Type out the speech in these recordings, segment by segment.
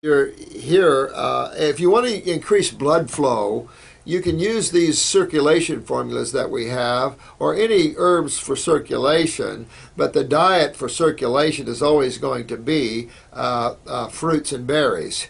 If you want to increase blood flow, you can use these circulation formulas that we have, or any herbs for circulation, but the diet for circulation is always going to be fruits and berries.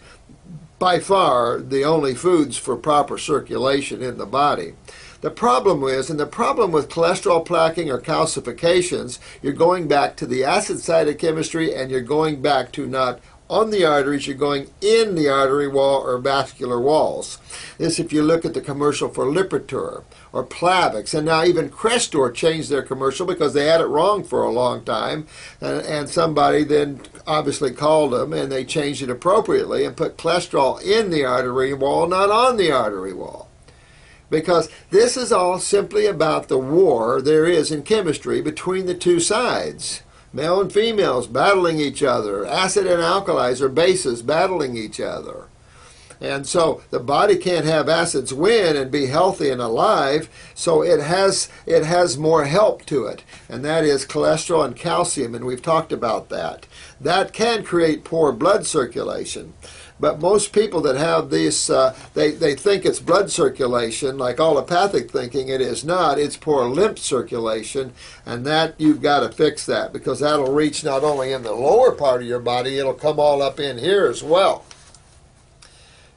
By far the only foods for proper circulation in the body. The problem is, and the problem with cholesterol plaquing or calcifications, you're going back to the acid side of chemistry, and you're going back to not on the arteries, you're going in the artery wall or vascular walls. This, if you look at the commercial for Lipitor or Plavix, and now even Crestor changed their commercial because they had it wrong for a long time, and somebody then obviously called them and they changed it appropriately and put cholesterol in the artery wall, not on the artery wall. Because this is all simply about the war there is in chemistry between the two sides. Male and females battling each other, acid and alkalis or bases battling each other. And so the body can't have acids win and be healthy and alive, so it has more help to it, and that is cholesterol and calcium, and we've talked about that. That can create poor blood circulation. But most people that have this, they think it's blood circulation, like allopathic thinking. It is not. It's poor lymph circulation, and that you've got to fix that, because that'll reach not only in the lower part of your body, it'll come all up in here as well.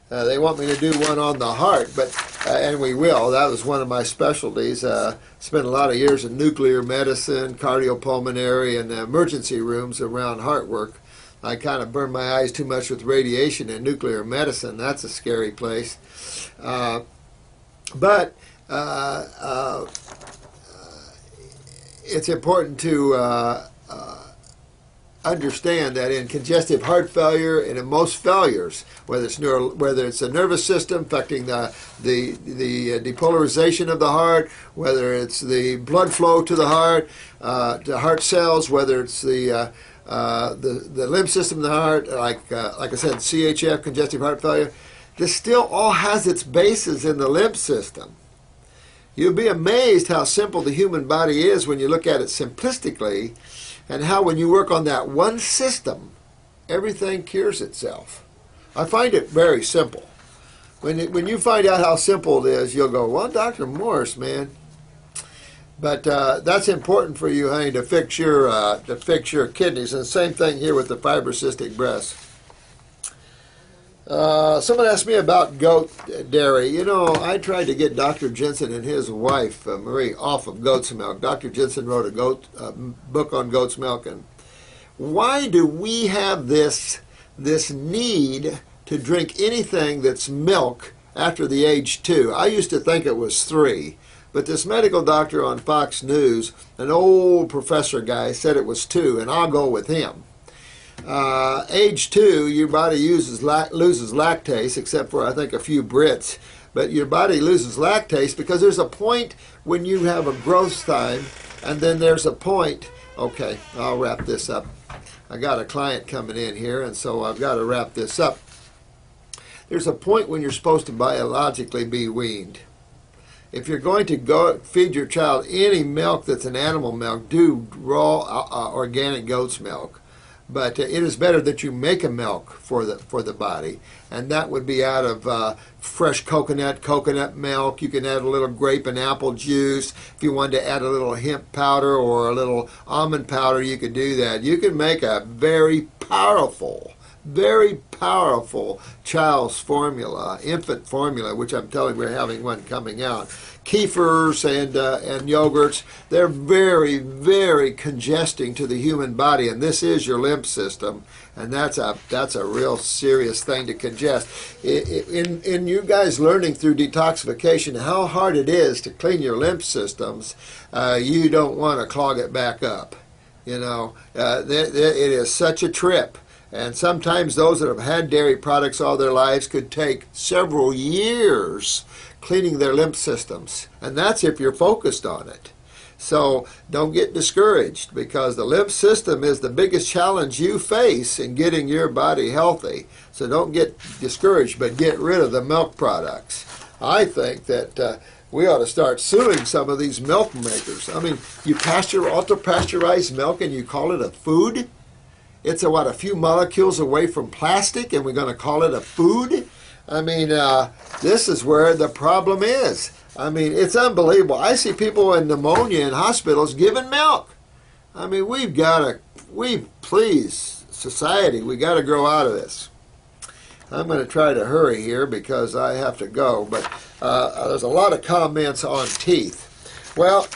They want me to do one on the heart, but and we will. That was one of my specialties. Spent a lot of years in nuclear medicine, cardiopulmonary, and emergency rooms around heart work. I kind of burned my eyes too much with radiation and nuclear medicine. That's a scary place. But it's important to understand that in congestive heart failure and in most failures, whether it's a nervous system affecting the depolarization of the heart, whether it's the blood flow to the heart cells, whether it's the lymph system of the heart, like I said, CHF, congestive heart failure, this still all has its basis in the lymph system. You'll be amazed how simple the human body is when you look at it simplistically, and how when you work on that one system, everything cures itself. I find it very simple. When you find out how simple it is, you'll go, well, Dr. Morse, man. But that's important for you, honey, to fix your kidneys. And the same thing here with the fibrocystic breast. Someone asked me about goat dairy. You know, I tried to get Dr. Jensen and his wife, Marie, off of goat's milk. Dr. Jensen wrote a book on goat's milk. And why do we have this need to drink anything that's milk after the age 2? I used to think it was 3. But this medical doctor on Fox News, an old professor guy, said it was 2, and I'll go with him. Age 2, your body loses lactase, except for I think a few Brits. But your body loses lactase because there's a point when you have a growth time, and then there's a point. Okay, I'll wrap this up. I got a client coming in here, and so I've got to wrap this up. There's a point when you're supposed to biologically be weaned. If you're going to go feed your child any milk that's an animal milk, do raw organic goat's milk. But it is better that you make a milk for the body, and that would be out of fresh coconut milk. You can add a little grape and apple juice. If you wanted to add a little hemp powder or a little almond powder, you could do that. You can make a very powerful child's formula, infant formula, which I'm telling you, we're having one coming out. Kefirs and yogurts, they're very, very congesting to the human body, and this is your lymph system, and that's a real serious thing to congest. In you guys learning through detoxification how hard it is to clean your lymph systems, you don't want to clog it back up. You know, it is such a trip. And sometimes those that have had dairy products all their lives could take several years cleaning their lymph systems. And that's if you're focused on it. So don't get discouraged, because the lymph system is the biggest challenge you face in getting your body healthy. So don't get discouraged, but get rid of the milk products. I think that we ought to start suing some of these milk makers. I mean, you ultra-pasteurized milk and you call it a food? It's a few molecules away from plastic, and we're going to call it a food? I mean, this is where the problem is. I mean, it's unbelievable. I see people in pneumonia in hospitals giving milk. I mean, please, society, we got to grow out of this. I'm going to try to hurry here because I have to go, but there's a lot of comments on teeth. Well,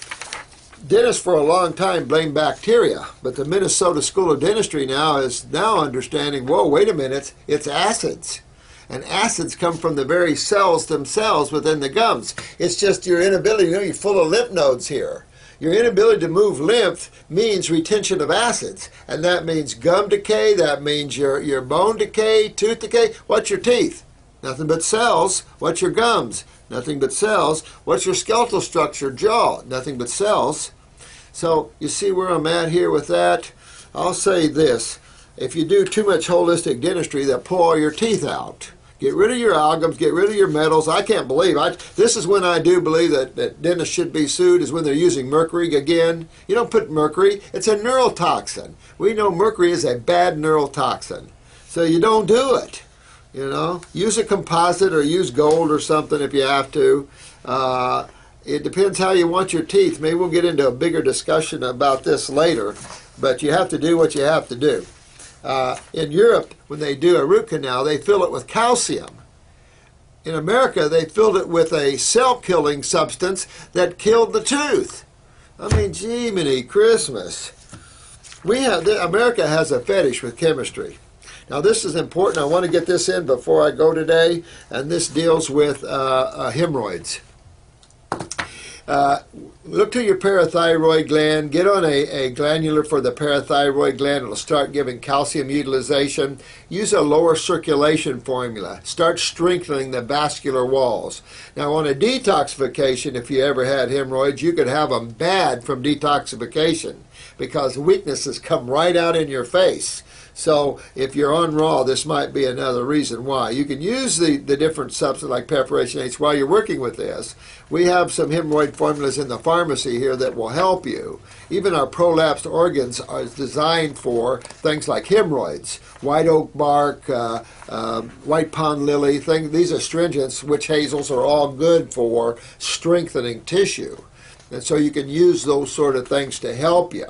dentists for a long time blamed bacteria, but the Minnesota School of Dentistry now is understanding, whoa, wait a minute, it's acids. And acids come from the very cells themselves within the gums. It's just your inability, you're full of lymph nodes here. Your inability to move lymph means retention of acids, and that means gum decay, that means your bone decay, tooth decay. What's your teeth? Nothing but cells. What's your gums? Nothing but cells. What's your skeletal structure? Jaw. Nothing but cells. So you see where I'm at here with that? I'll say this. If you do too much holistic dentistry, they'll pull all your teeth out. Get rid of your amalgams, get rid of your metals. I can't believe, this is when I do believe that dentists should be sued, is when they're using mercury again. You don't put mercury, it's a neurotoxin. We know mercury is a bad neurotoxin. So you don't do it. You know, use a composite or use gold or something if you have to. It depends how you want your teeth. Maybe we'll get into a bigger discussion about this later, but you have to do what you have to do. In Europe, when they do a root canal, they fill it with calcium. In America, they filled it with a cell-killing substance that killed the tooth. I mean, Jiminy Christmas. America has a fetish with chemistry. Now, this is important. I want to get this in before I go today, and this deals with hemorrhoids. Look to your parathyroid gland. Get on a glandular for the parathyroid gland. It'll start giving calcium utilization. Use a lower circulation formula. Start strengthening the vascular walls. Now, on a detoxification, if you ever had hemorrhoids, you could have them bad from detoxification because weaknesses come right out in your face. So if you're on raw, this might be another reason why. You can use the different substances like Preparation H while you're working with this. We have some hemorrhoid formulas in the pharmacy here that will help you. Even our prolapsed organs are designed for things like hemorrhoids. White oak bark, white pond lily, these astringents, witch hazels are all good for strengthening tissue. And so you can use those sort of things to help you.